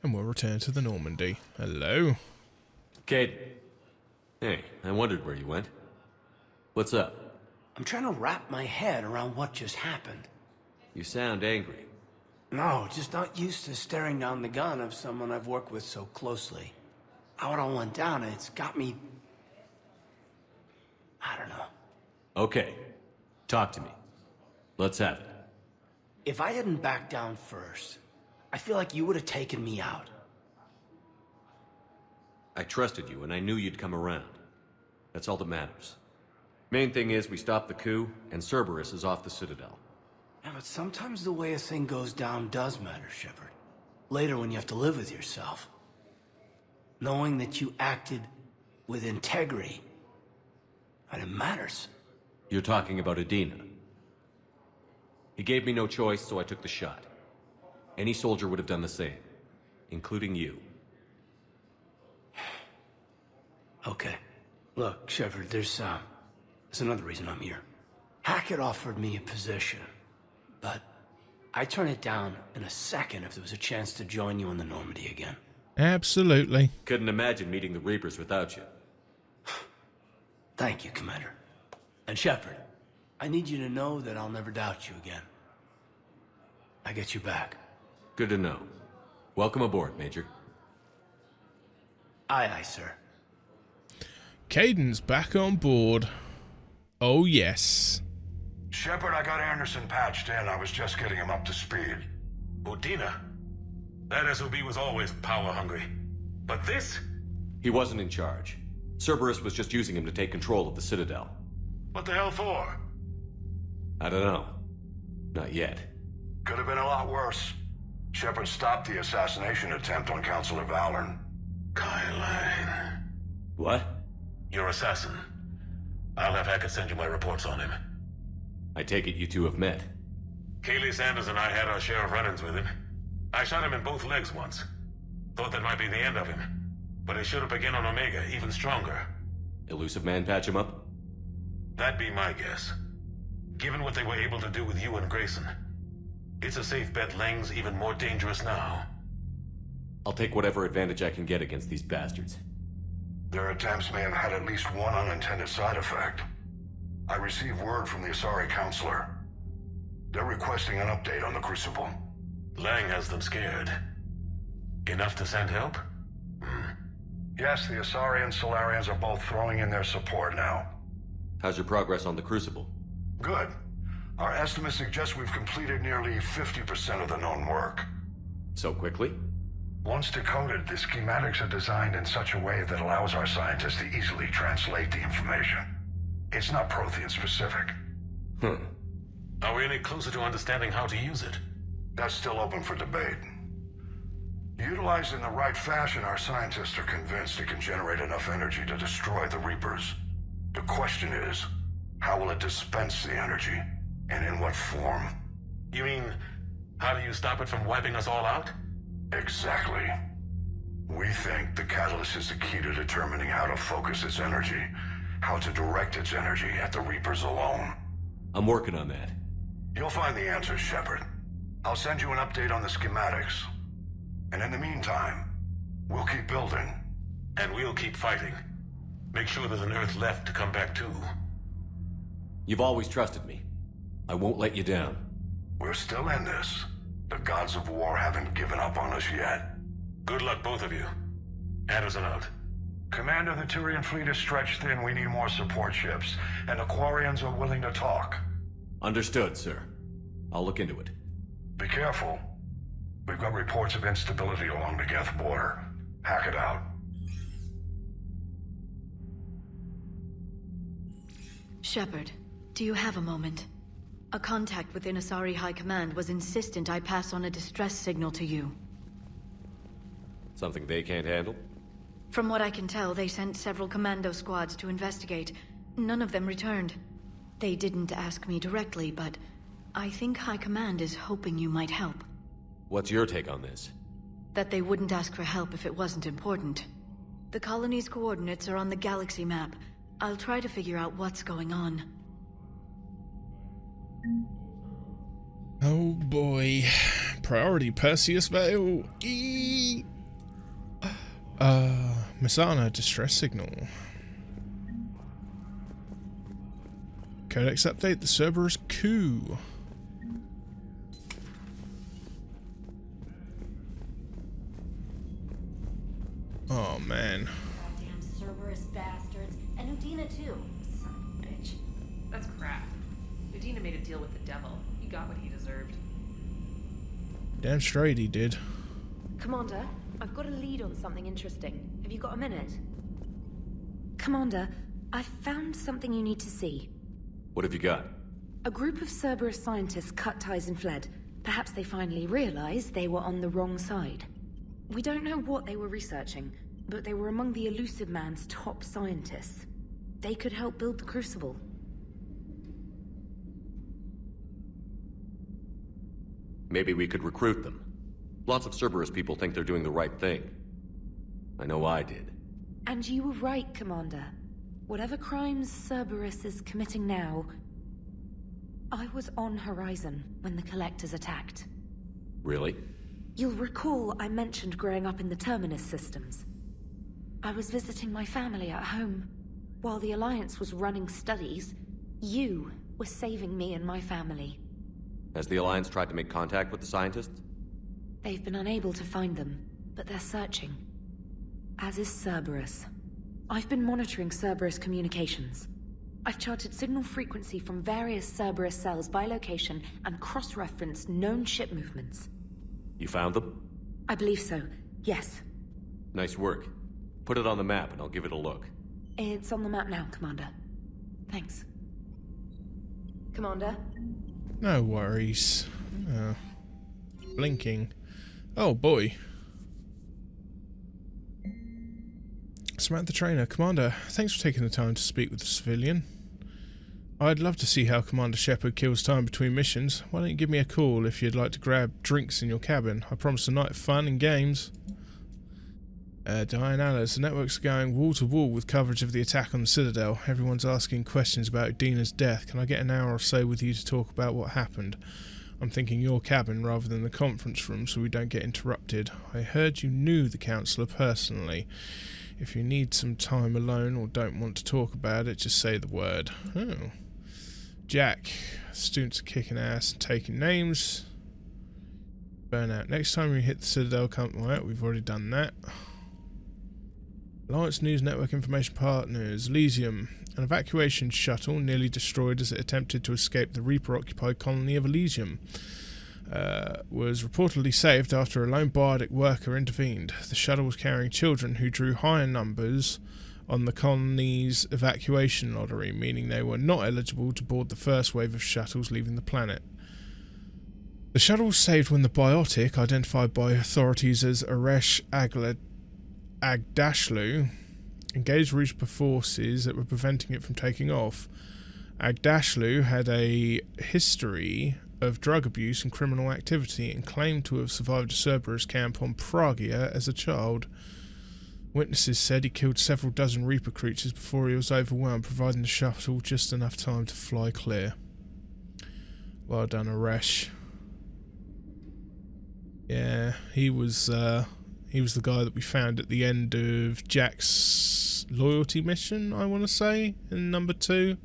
And we'll return to the Normandy. Hello. Kate. Hey, I wondered where you went. What's up? I'm trying to wrap my head around what just happened. You sound angry. No, just not used to staring down the gun of someone I've worked with so closely. How it all went down, it's got me... I don't know. Okay. Talk to me. Let's have it. If I hadn't backed down first, I feel like you would have taken me out. I trusted you, and I knew you'd come around. That's all that matters. Main thing is, we stopped the coup, and Cerberus is off the Citadel. Yeah, but sometimes the way a thing goes down does matter, Shepard. Later when you have to live with yourself. Knowing that you acted with integrity, and it matters. You're talking about Adina. He gave me no choice, so I took the shot. Any soldier would have done the same, including you. Okay. Look, Shepard, there's another reason I'm here. Hackett offered me a position, but I'd turn it down in a second if there was a chance to join you in the Normandy again. Absolutely. Couldn't imagine meeting the Reapers without you. Thank you, Commander. And Shepard, I need you to know that I'll never doubt you again. I get you back. Good to know. Welcome aboard, Major. Aye, aye, sir. Caden's back on board. Oh, yes. Shepard, I got Anderson patched in. I was just getting him up to speed. Udina? That SOB was always power-hungry. But this? He wasn't in charge. Cerberus was just using him to take control of the Citadel. What the hell for? I don't know. Not yet. Could have been a lot worse. Shepard stopped the assassination attempt on Councilor Valern. Kylan. What? Your assassin. I'll have Hackett send you my reports on him. I take it you two have met. Kaylee Sanders and I had our share of run-ins with him. I shot him in both legs once. Thought that might be the end of him. But he showed up again on Omega, even stronger. Elusive Man patch him up? That'd be my guess. Given what they were able to do with you and Grayson. It's a safe bet Lang's even more dangerous now. I'll take whatever advantage I can get against these bastards. Their attempts may have had at least one unintended side effect. I received word from the Asari Counselor. They're requesting an update on the Crucible. Lang has them scared. Enough to send help? Yes, the Asari and Solarians are both throwing in their support now. How's your progress on the Crucible? Good. Our estimates suggest we've completed nearly 50% of the known work. So quickly? Once decoded, the schematics are designed in such a way that allows our scientists to easily translate the information. It's not Prothean specific. Are we any closer to understanding how to use it? That's still open for debate. Utilized in the right fashion, our scientists are convinced it can generate enough energy to destroy the Reapers. The question is, how will it dispense the energy? And in what form? You mean, how do you stop it from wiping us all out? Exactly. We think the catalyst is the key to determining how to focus its energy, how to direct its energy at the Reapers alone. I'm working on that. You'll find the answers, Shepard. I'll send you an update on the schematics. And in the meantime, we'll keep building. And we'll keep fighting. Make sure there's an Earth left to come back to. You've always trusted me. I won't let you down. We're still in this. The gods of war haven't given up on us yet. Good luck, both of you. Anderson out. Commander, the Turian fleet is stretched thin. We need more support ships. And the Quarians are willing to talk. Understood, sir. I'll look into it. Be careful. We've got reports of instability along the Geth border. Hack it out. Shepard, do you have a moment? A contact within Asari High Command was insistent I pass on a distress signal to you. Something they can't handle? From what I can tell, they sent several commando squads to investigate. None of them returned. They didn't ask me directly, but I think High Command is hoping you might help. What's your take on this? That they wouldn't ask for help if it wasn't important. The colony's coordinates are on the galaxy map. I'll try to figure out what's going on. Oh boy. Priority Perseus Vale. Eee. Misana distress signal. Codex update, the Cerberus coup. Oh man. Goddamn Cerberus bastards. And Udina too. Son of a bitch. That's crap. Udina made a deal with the devil. He got what he deserved. Damn straight he did. Commander, I've got a lead on something interesting. Have you got a minute? Commander, I've found something you need to see. What have you got? A group of Cerberus scientists cut ties and fled. Perhaps they finally realized they were on the wrong side. We don't know what they were researching, but they were among the Elusive Man's top scientists. They could help build the Crucible. Maybe we could recruit them. Lots of Cerberus people think they're doing the right thing. I know I did. And you were right, Commander. Whatever crimes Cerberus is committing now, I was on Horizon when the Collectors attacked. Really? You'll recall I mentioned growing up in the Terminus systems. I was visiting my family at home. While the Alliance was running studies, you were saving me and my family. Has the Alliance tried to make contact with the scientists? They've been unable to find them, but they're searching. As is Cerberus. I've been monitoring Cerberus communications. I've charted signal frequency from various Cerberus cells by location and cross-referenced known ship movements. You found them? I believe so, yes. Nice work. Put it on the map and I'll give it a look. It's on the map now, Commander. Thanks. Commander? No worries. Blinking. Oh boy. Samantha Trainer, Commander, thanks for taking the time to speak with the civilian. I'd love to see how Commander Shepard kills time between missions. Why don't you give me a call if you'd like to grab drinks in your cabin? I promise a night of fun and games. Diane Alice, the networks are going wall to wall with coverage of the attack on the Citadel. Everyone's asking questions about Dina's death. Can I get an hour or so with you to talk about what happened? I'm thinking your cabin rather than the conference room so we don't get interrupted. I heard you knew the Councillor personally. If you need some time alone or don't want to talk about it, just say the word. Oh. Jack. Students are kicking ass and taking names. Burnout. Next time we hit the Citadel, well, we've already done that. Alliance News Network Information Partners. Elysium. An evacuation shuttle nearly destroyed as it attempted to escape the Reaper-occupied colony of Elysium. Was reportedly saved after a lone biotic worker intervened. The shuttle was carrying children who drew higher numbers on the colony's evacuation lottery, meaning they were not eligible to board the first wave of shuttles leaving the planet. The shuttle was saved when the biotic, identified by authorities as Aresh Agdashlu, engaged Reaper forces that were preventing it from taking off. Agdashlu had a history of drug abuse and criminal activity and claimed to have survived a Cerberus camp on Pragia as a child. Witnesses said he killed several dozen Reaper creatures before he was overwhelmed, providing the shuttle just enough time to fly clear. Well done, Aresh. Yeah, he was the guy that we found at the end of Jack's loyalty mission, I want to say, in number 2.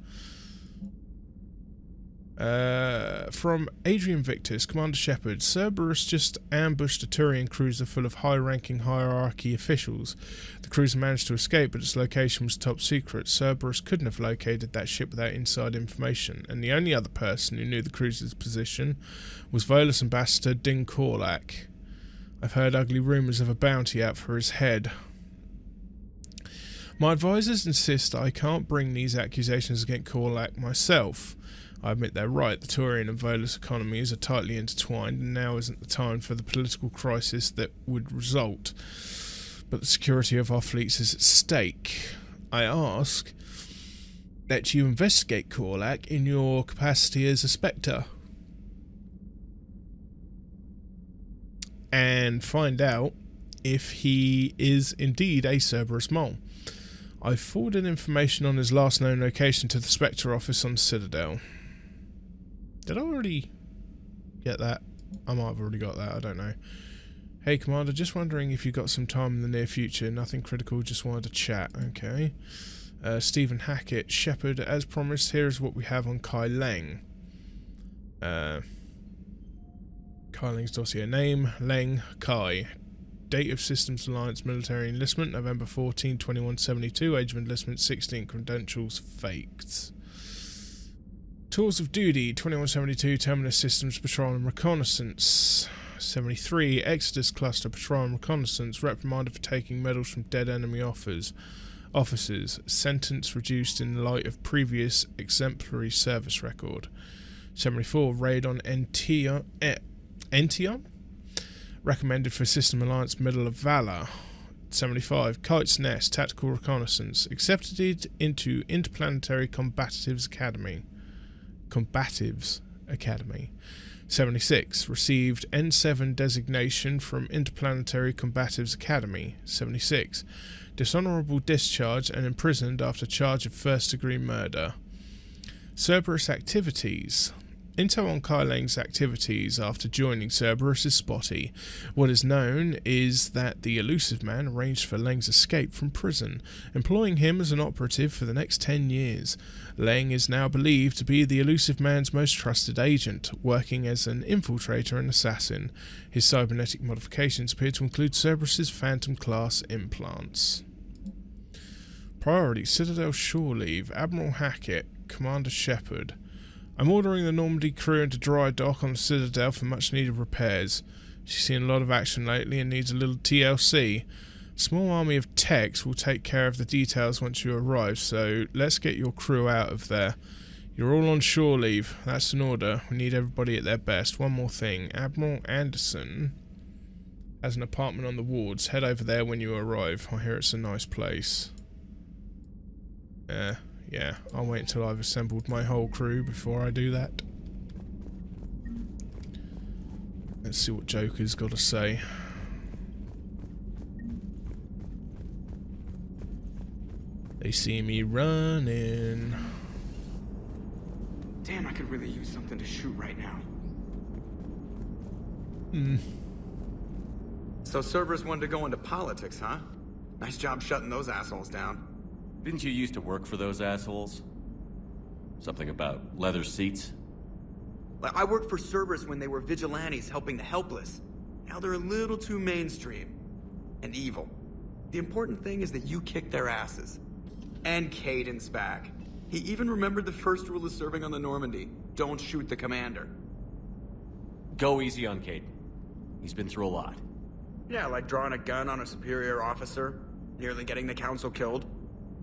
From Adrian Victus, Commander Shepard, Cerberus just ambushed a Turian cruiser full of high-ranking hierarchy officials. The cruiser managed to escape, but its location was top secret. Cerberus couldn't have located that ship without inside information, and the only other person who knew the cruiser's position was Volus Ambassador Din Korlak. I've heard ugly rumours of a bounty out for his head. My advisors insist I can't bring these accusations against Korlak myself. I admit they're right, the Turian and Volus economies are tightly intertwined, and now isn't the time for the political crisis that would result. But the security of our fleets is at stake. I ask that you investigate Korlak in your capacity as a Spectre, and find out if he is indeed a Cerberus mole. I've forwarded information on his last known location to the Spectre office on Citadel. Did I already get that? I might have already got that, I don't know. Hey, Commander, just wondering if you got some time in the near future. Nothing critical, just wanted to chat. Okay. Stephen Hackett, Shepard, as promised, here is what we have on Kai Leng. Kai Leng's dossier name, Leng Kai. Date of Systems Alliance military enlistment, November 14, 2172. Age of enlistment 16. Credentials faked. Tools of duty, 2172. Terminus Systems Patrol and Reconnaissance. 73. Exodus Cluster Patrol and Reconnaissance. Reprimanded for taking medals from dead enemy officers. Sentence reduced in light of previous exemplary service record. 74. Raid on Ention? Recommended for System Alliance Medal of Valor. 75. Kite's Nest Tactical Reconnaissance. Accepted into Interplanetary Combatives Academy. 76. Received N7 designation from Interplanetary Combatives Academy. 76. Dishonorable discharge and imprisoned after charge of first-degree murder. Cerberus activities. Intel on Kai Leng's activities after joining Cerberus is spotty. What is known is that the elusive man arranged for Leng's escape from prison, employing him as an operative for the next 10 years. Leng is now believed to be the elusive man's most trusted agent, working as an infiltrator and assassin. His cybernetic modifications appear to include Cerberus's Phantom-class implants. Priority, Citadel Shore Leave, Admiral Hackett, Commander Shepard. I'm ordering the Normandy crew into dry dock on the Citadel for much needed repairs. She's seen a lot of action lately and needs a little TLC. Small army of techs will take care of the details once you arrive, so let's get your crew out of there. You're all on shore leave. That's an order. We need everybody at their best. One more thing. Admiral Anderson has an apartment on the wards. Head over there when you arrive. I hear it's a nice place. Yeah, I'll wait until I've assembled my whole crew before I do that. Let's see what Joker's got to say. They see me running. Damn, I could really use something to shoot right now. So Cerberus wanted to go into politics, huh? Nice job shutting those assholes down. Didn't you used to work for those assholes? Something about leather seats? I worked for Cerberus when they were vigilantes helping the helpless. Now they're a little too mainstream. And evil. The important thing is that you kicked their asses. And Caden's back. He even remembered the first rule of serving on the Normandy. Don't shoot the commander. Go easy on Caden. He's been through a lot. Yeah, like drawing a gun on a superior officer, nearly getting the council killed.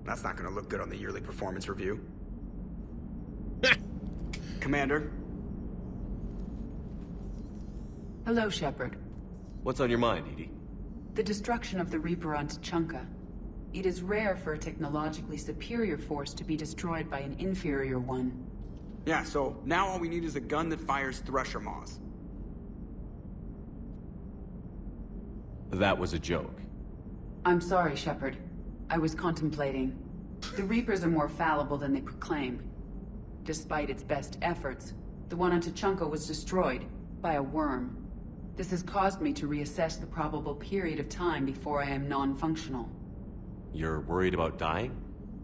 That's not gonna look good on the yearly performance review. Commander? Hello, Shepard. What's on your mind, Edie? The destruction of the Reaper on Tuchanka. It is rare for a technologically superior force to be destroyed by an inferior one. Yeah, so now all we need is a gun that fires Thresher Maws. That was a joke. I'm sorry, Shepard. I was contemplating. The Reapers are more fallible than they proclaim. Despite its best efforts, the one on Tuchanka was destroyed by a worm. This has caused me to reassess the probable period of time before I am non-functional. You're worried about dying?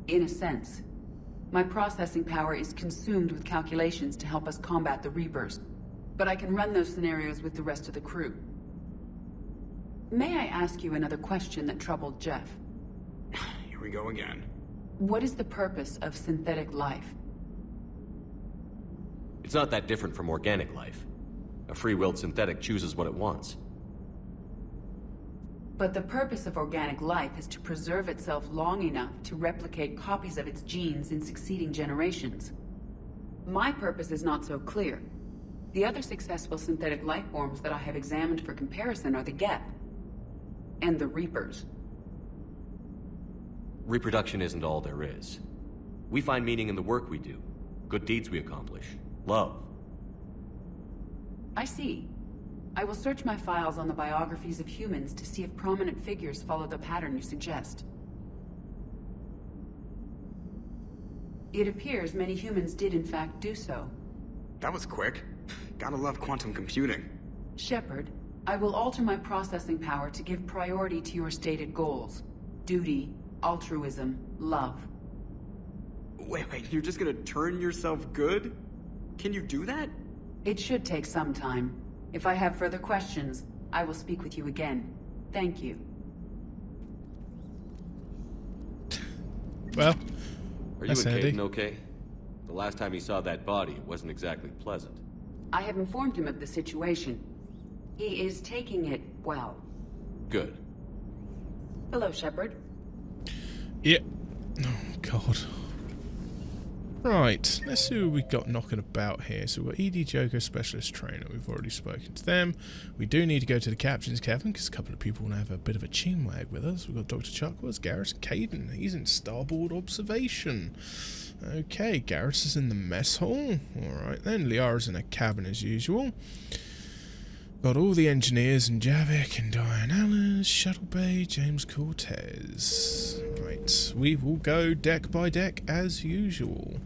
In a sense. My processing power is consumed with calculations to help us combat the Reapers, but I can run those scenarios with the rest of the crew. May I ask you another question that troubled Jeff? Here we go again. What is the purpose of synthetic life? It's not that different from organic life. A free-willed synthetic chooses what it wants. But the purpose of organic life is to preserve itself long enough to replicate copies of its genes in succeeding generations. My purpose is not so clear. The other successful synthetic life forms that I have examined for comparison are the Geth and the Reapers. Reproduction isn't all there is. We find meaning in the work we do, good deeds we accomplish, love. I see. I will search my files on the biographies of humans to see if prominent figures follow the pattern you suggest. It appears many humans did in fact do so. That was quick. Gotta love quantum computing. Shepard, I will alter my processing power to give priority to your stated goals. Duty, altruism, love. Wait, you're just gonna turn yourself good? Can you do that? It should take some time. If I have further questions, I will speak with you again. Thank you. Well, Are you that's and handy. Caden okay? The last time he saw that body, it wasn't exactly pleasant. I have informed him of the situation. He is taking it well. Good. Hello, Shepard. Yeah. Oh, God. Right, let's see what we've got knocking about here. So we've got ED Joker Specialist Trainer. We've already spoken to them. We do need to go to the Captain's Cabin because a couple of people want to have a bit of a chinwag with us. We've got Dr. Chuckworth, Garrus, and Caden. He's in starboard observation. Okay, Garrus is in the mess hall. Alright then, Liara's in a cabin as usual. Got all the engineers and Javik and Diane Alice, Shuttle Bay, James Cortez. Right, we will go deck by deck as usual.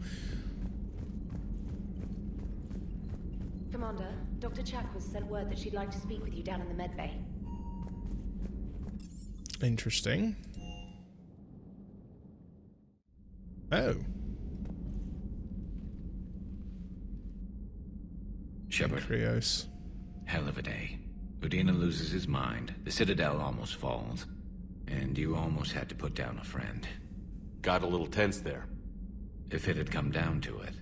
Commander, Dr. Chuckworth sent word that she'd like to speak with you down in the med bay. Interesting. Oh. Shepard, Krios. hell of a day. Udina loses his mind, the Citadel almost falls, and you almost had to put down a friend. Got a little tense there. If it had come down to it,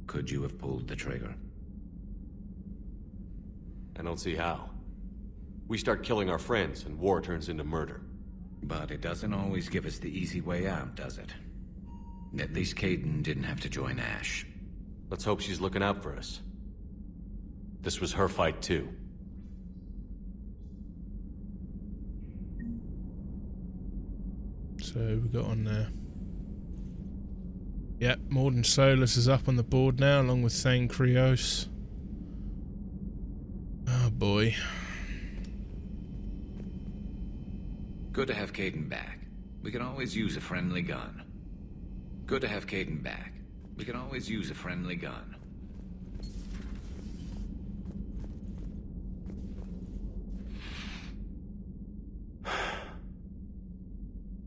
could you have pulled the trigger? I don't see how. We start killing our friends, and war turns into murder. But it doesn't always give us the easy way out, does it? At least Caden didn't have to join Ash. Let's hope she's looking out for us. This was her fight, too. So we got on there. Yep, Morden Solus is up on the board now, along with Thane Krios. Oh boy. Good to have Caden back. We can always use a friendly gun. Good to have Caden back. We can always use a friendly gun.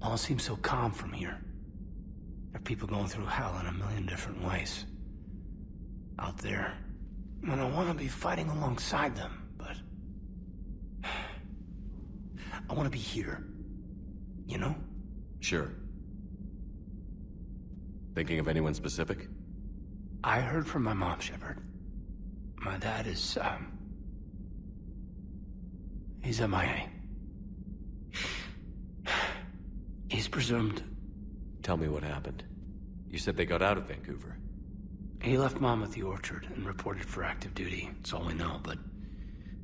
All seems so calm from here. There are people going through hell in a million different ways. Out there. And I want to be fighting alongside them, but... I want to be here. You know? Sure. Thinking of anyone specific? I heard from my mom, Shepard. My dad is, he's MIA. He's presumed... Tell me what happened. You said they got out of Vancouver. He left Mom at the orchard and reported for active duty. It's all we know, but...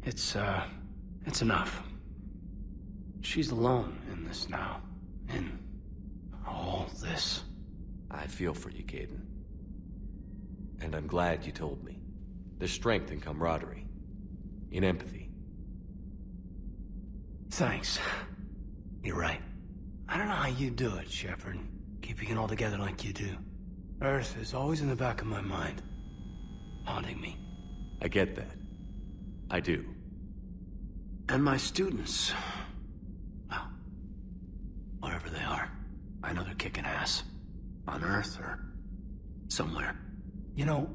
It's enough. She's alone in this now. In all this. I feel for you, Caden. And I'm glad you told me. There's strength in camaraderie. In empathy. Thanks. You're right. I don't know how you do it, Shepard. Keeping it all together like you do. Earth is always in the back of my mind. Haunting me. I get that. I do. And my students... well, whatever they are. I know they're kicking ass. On Earth or... somewhere. You know,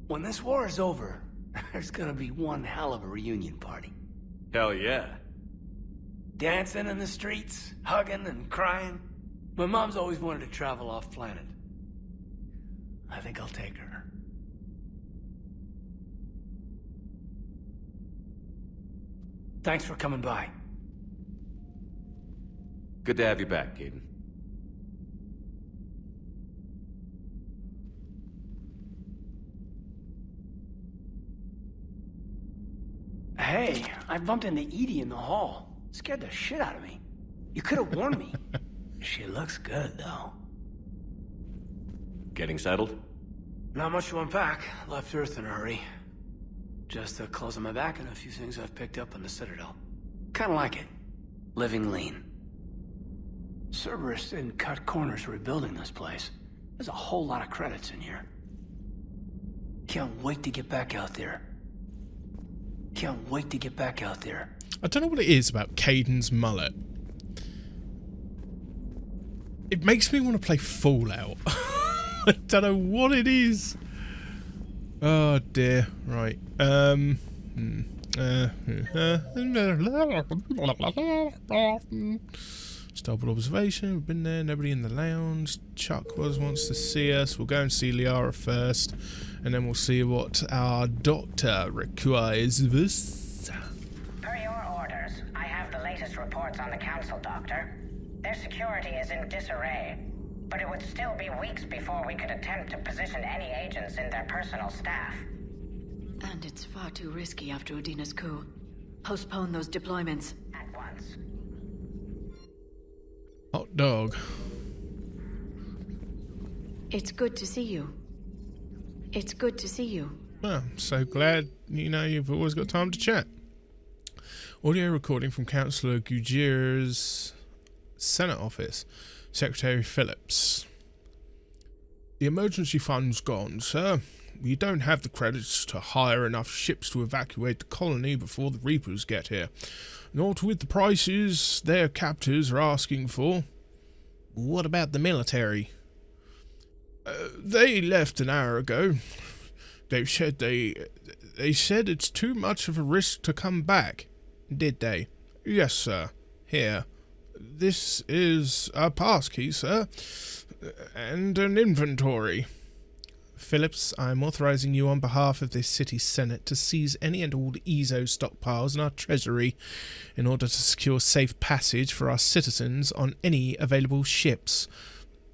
when this war is over, there's gonna be one hell of a reunion party. Hell yeah. Dancing in the streets, hugging and crying. My mom's always wanted to travel off-planet. I think I'll take her. Thanks for coming by. Good to have you back, Caden. Hey, I bumped into Edie in the hall. Scared the shit out of me. You could have warned me. She looks good, though. Getting settled? Not much to unpack. Left Earth in a hurry. Just the clothes on my back and a few things I've picked up on the Citadel. Kinda like it. Living lean. Cerberus didn't cut corners rebuilding this place. There's a whole lot of credits in here. Can't wait to get back out there. Can't wait to get back out there. I don't know what it is about Caden's mullet. It makes me want to play Fallout. I don't know what it is. Oh dear. Right. Starboard observation. We've been there. Nobody in the lounge. Chuck wants to see us. We'll go and see Liara first, and then we'll see what our doctor requires of us. Per your orders, I have the latest reports on the Council, Doctor. Their security is in disarray, but it would still be weeks before we could attempt to position any agents in their personal staff. And it's far too risky after Udina's coup. Postpone those deployments. At once. Hot dog. It's good to see you. It's good to see you. Well, I'm so glad, you've always got time to chat. Audio recording from Councillor Gujir's Senate office. Secretary Phillips. The emergency fund's gone, sir. We don't have the credits to hire enough ships to evacuate the colony before the Reapers get here. Not with the prices their captors are asking for. What about the military? They left an hour ago. They said it's too much of a risk to come back. Did they? Yes, sir. Here. This is a passkey, sir. And an inventory. Phillips, I am authorizing you on behalf of this city's Senate to seize any and all EZO stockpiles in our treasury in order to secure safe passage for our citizens on any available ships.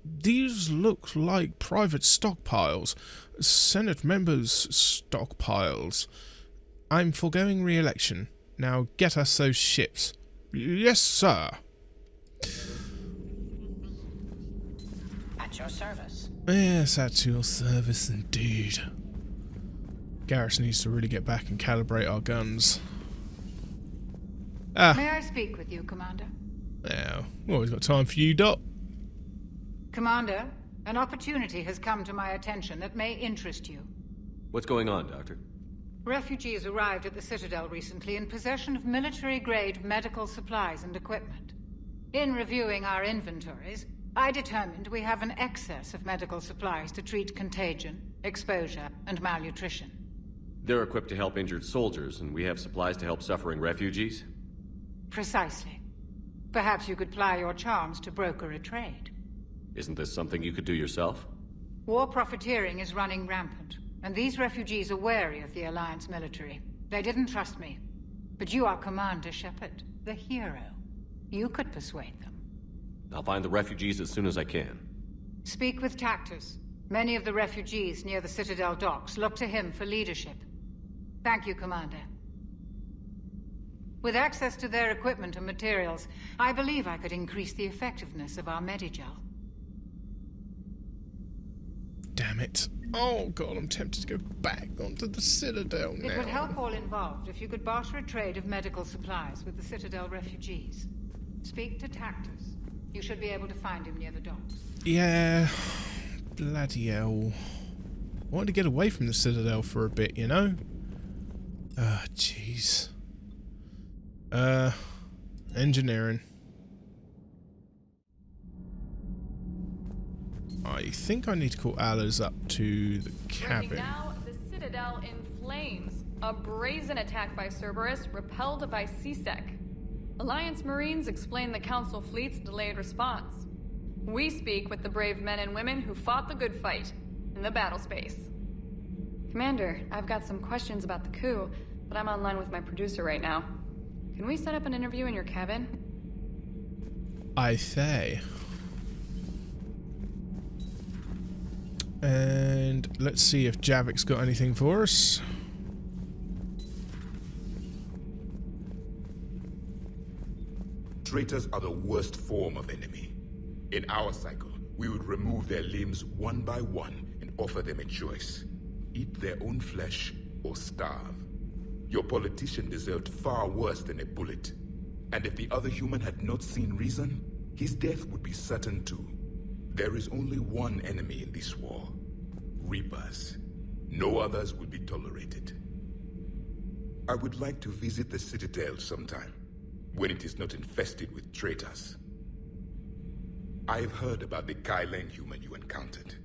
These look like private stockpiles. Senate members' stockpiles. I'm foregoing re-election. Now get us those ships. Yes, sir. At your service. Yes, at your service indeed. Garrus needs to really get back and calibrate our guns. May I speak with you, Commander? Now, always got time for you, Doc. Commander, an opportunity has come to my attention that may interest you. What's going on, Doctor? Refugees arrived at the Citadel recently in possession of military-grade medical supplies and equipment. In reviewing our inventories, I determined we have an excess of medical supplies to treat contagion, exposure, and malnutrition. They're equipped to help injured soldiers, and we have supplies to help suffering refugees? Precisely. Perhaps you could ply your charms to broker a trade. Isn't this something you could do yourself? War profiteering is running rampant, and these refugees are wary of the Alliance military. They didn't trust me. But you are Commander Shepard, the hero. You could persuade them. I'll find the refugees as soon as I can. Speak with Tactus. Many of the refugees near the Citadel docks look to him for leadership. Thank you, Commander. With access to their equipment and materials, I believe I could increase the effectiveness of our Medigel. Damn it. Oh god, I'm tempted to go back onto the Citadel now. It would help all involved if you could barter a trade of medical supplies with the Citadel refugees. Speak to Tactus. You should be able to find him near the docks. Yeah. Bloody hell. I wanted to get away from the Citadel for a bit, you know? Ah, jeez. Engineering. I think I need to call Alice up to the cabin. Breaking now, the Citadel in flames. A brazen attack by Cerberus, repelled by CSEC. Alliance Marines explain the Council fleet's delayed response. We speak with the brave men and women who fought the good fight in the battle space. Commander, I've got some questions about the coup, but I'm online with my producer right now. Can we set up an interview in your cabin? I say. And let's see if Javik's got anything for us. Traitors are the worst form of enemy. In our cycle, we would remove their limbs one by one and offer them a choice. Eat their own flesh or starve. Your politician deserved far worse than a bullet. And if the other human had not seen reason, his death would be certain too. There is only one enemy in this war. Reapers. No others will be tolerated. I would like to visit the Citadel sometime, when it is not infested with traitors. I have heard about the Kylan human you encountered.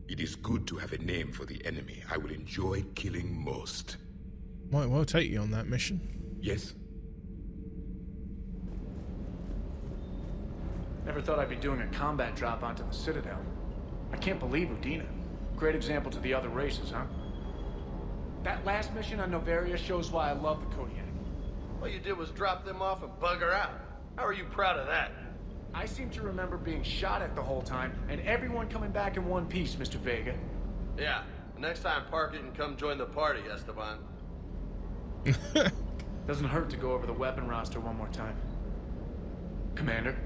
It is good to have a name for the enemy I will enjoy killing most. Might well take you on that mission. Yes? Never thought I'd be doing a combat drop onto the Citadel. I can't believe Udina. Great example to the other races, huh? That last mission on Novaria shows why I love the Kodiak. All you did was drop them off and bugger out. How are you proud of that? I seem to remember being shot at the whole time, and everyone coming back in one piece, Mr. Vega. Yeah, next time park it and come join the party, Esteban. Doesn't hurt to go over the weapon roster one more time. Commander?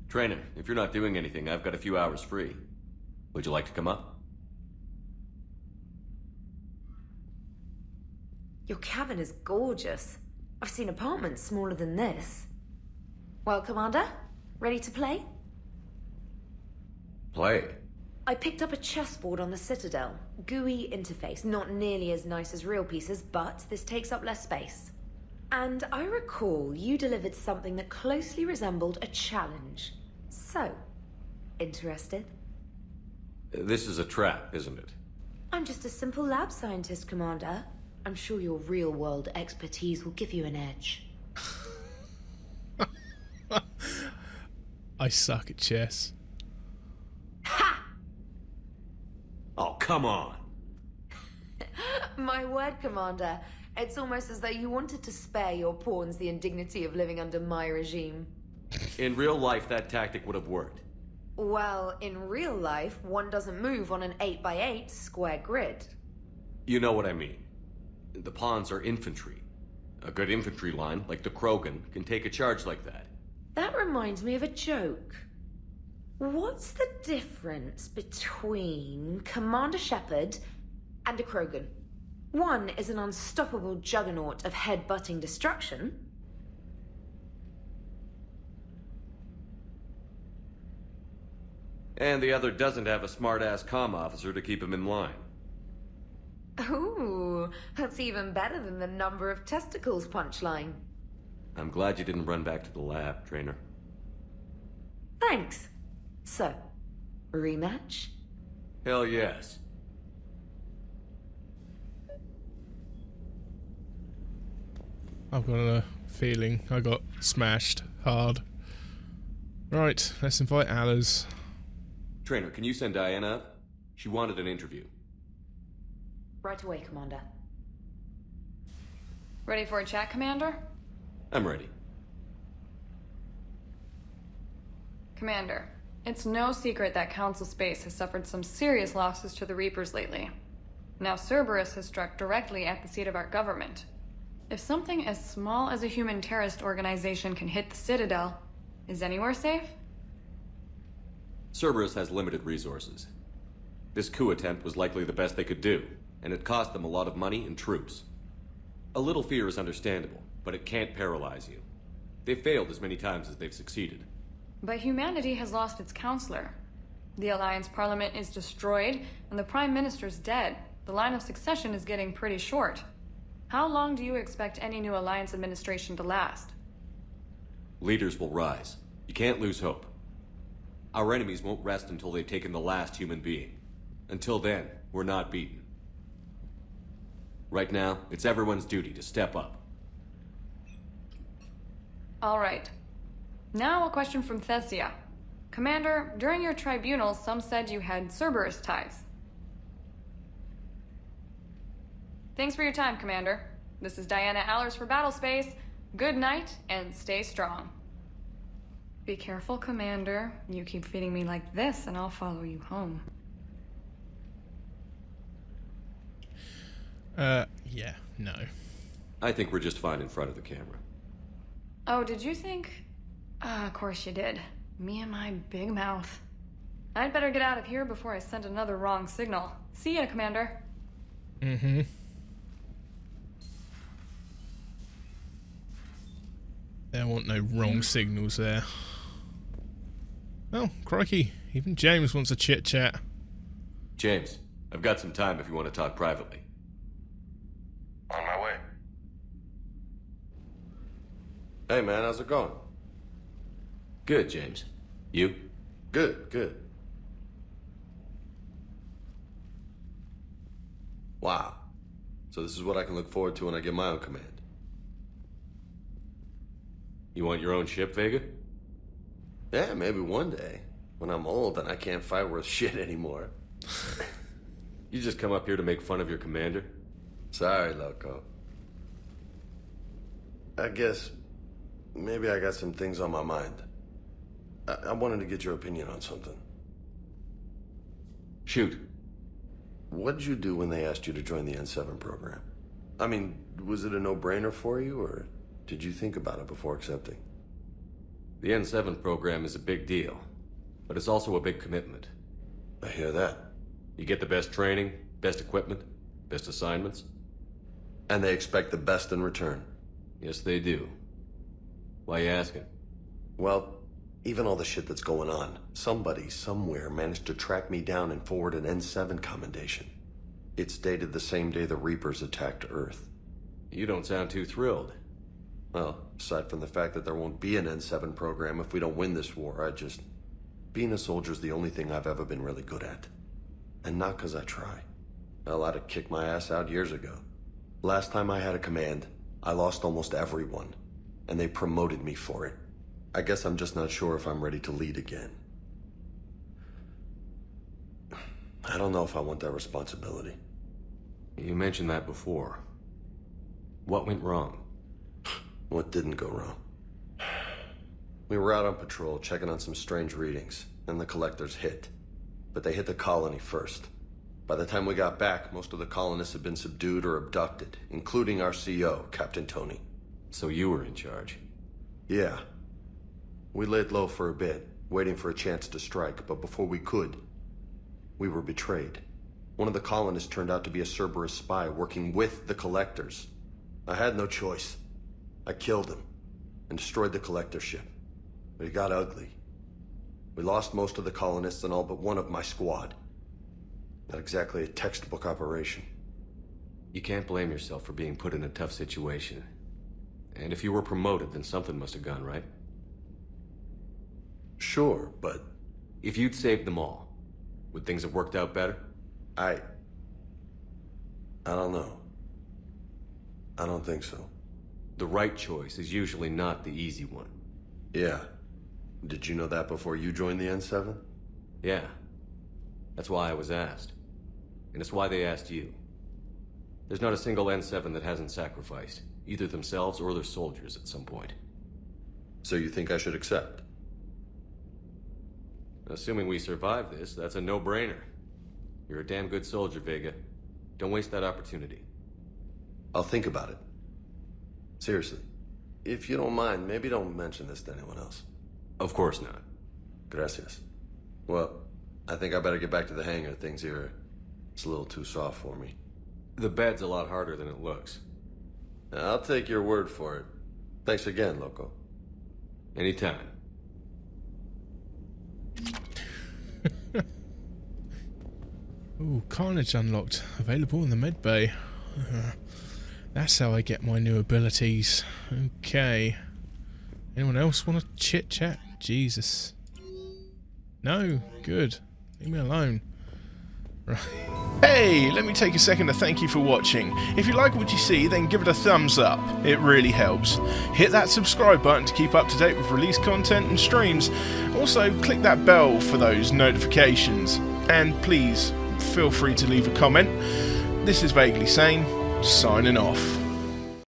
Trainer, if you're not doing anything, I've got a few hours free. Would you like to come up? Your cabin is gorgeous. I've seen apartments smaller than this. Well, Commander, ready to play? Play? I picked up a chessboard on the Citadel. GUI interface, not nearly as nice as real pieces, but this takes up less space. And I recall you delivered something that closely resembled a challenge. So, interested? This is a trap, isn't it? I'm just a simple lab scientist, Commander. I'm sure your real-world expertise will give you an edge. I suck at chess. Ha! Oh, come on! My word, Commander. It's almost as though you wanted to spare your pawns the indignity of living under my regime. In real life, that tactic would have worked. Well, in real life, one doesn't move on an 8x8 square grid. You know what I mean. The pawns are infantry. A good infantry line, like the Krogan, can take a charge like that. That reminds me of a joke. What's the difference between Commander Shepard and a Krogan? One is an unstoppable juggernaut of head-butting destruction. And the other doesn't have a smart-ass comm officer to keep him in line. Ooh, that's even better than the number of testicles punchline. I'm glad you didn't run back to the lab, Trainer. Thanks. So, rematch? Hell yes. I've got a feeling I got smashed hard. Right, let's invite Alice. Trainer, can you send Diana up? She wanted an interview. Right away, Commander. Ready for a chat, Commander? I'm ready. Commander, it's no secret that Council Space has suffered some serious losses to the Reapers lately. Now Cerberus has struck directly at the seat of our government. If something as small as a human terrorist organization can hit the Citadel, is anywhere safe? Cerberus has limited resources. This coup attempt was likely the best they could do, and it cost them a lot of money and troops. A little fear is understandable, but it can't paralyze you. They've failed as many times as they've succeeded. But humanity has lost its counselor. The Alliance Parliament is destroyed, and the Prime Minister's dead. The line of succession is getting pretty short. How long do you expect any new Alliance administration to last? Leaders will rise. You can't lose hope. Our enemies won't rest until they've taken the last human being. Until then, we're not beaten. Right now, it's everyone's duty to step up. All right. Now a question from Thessia. Commander, during your tribunal, some said you had Cerberus ties. Thanks for your time, Commander. This is Diana Allers for Battlespace. Good night, and stay strong. Be careful, Commander. You keep feeding me like this, and I'll follow you home. Yeah, no. I think we're just fine in front of the camera. Oh, did you think? Of course you did. Me and my big mouth. I'd better get out of here before I send another wrong signal. See ya, Commander. Mm-hmm. There weren't no wrong signals there. Oh, crikey. Even James wants a chit-chat. James, I've got some time if you want to talk privately. On my way. Hey man, how's it going? Good, James. You? Good, good. Wow. So this is what I can look forward to when I get my own command. You want your own ship, Vega? Yeah, maybe one day. When I'm old and I can't fight worth shit anymore. You just come up here to make fun of your commander? Sorry, loco. I guess maybe I got some things on my mind. I wanted to get your opinion on something. Shoot. What did you do when they asked you to join the N7 program? I mean, was it a no-brainer for you, or did you think about it before accepting? The N7 program is a big deal, but it's also a big commitment. I hear that. You get the best training, best equipment, best assignments. And they expect the best in return. Yes, they do. Why you asking? Well, even all the shit that's going on, somebody somewhere managed to track me down and forward an N7 commendation. It's dated the same day the Reapers attacked Earth. You don't sound too thrilled. Well, aside from the fact that there won't be an N7 program if we don't win this war, being a soldier's the only thing I've ever been really good at. And not because I try. Hell, I'd have kicked my ass out years ago. Last time I had a command, I lost almost everyone. And they promoted me for it. I guess I'm just not sure if I'm ready to lead again. I don't know if I want that responsibility. You mentioned that before. What went wrong? What didn't go wrong? We were out on patrol, checking on some strange readings, and the collectors hit. But they hit the colony first. By the time we got back, most of the colonists had been subdued or abducted, including our CO, Captain Tony. So you were in charge? Yeah. We laid low for a bit, waiting for a chance to strike, but before we could, we were betrayed. One of the colonists turned out to be a Cerberus spy working with the collectors. I had no choice. I killed him and destroyed the collector ship. But it got ugly. We lost most of the colonists and all but one of my squad. Not exactly a textbook operation. You can't blame yourself for being put in a tough situation. And if you were promoted, then something must have gone right. Sure, but... If you'd saved them all, would things have worked out better? I don't know. I don't think so. The right choice is usually not the easy one. Yeah. Did you know that before you joined the N7? Yeah. That's why I was asked. And it's why they asked you. There's not a single N7 that hasn't sacrificed, either themselves or their soldiers at some point. So you think I should accept? Assuming we survive this, that's a no-brainer. You're a damn good soldier, Vega. Don't waste that opportunity. I'll think about it. Seriously. If you don't mind, maybe don't mention this to anyone else. Of course not. Gracias. Well, I think I better get back to the hangar. Things here, it's a little too soft for me. The bed's a lot harder than it looks. I'll take your word for it. Thanks again, Loco. Anytime. Ooh, Carnage unlocked. Available in the med bay. That's how I get my new abilities. Okay. Anyone else want to chit-chat? Jesus. No? Good. Leave me alone. Right. Hey, let me take a second to thank you for watching. If you like what you see, then give it a thumbs up. It really helps. Hit that subscribe button to keep up to date with released content and streams. Also, click that bell for those notifications. And please, feel free to leave a comment. This is VaguelySane, signing off.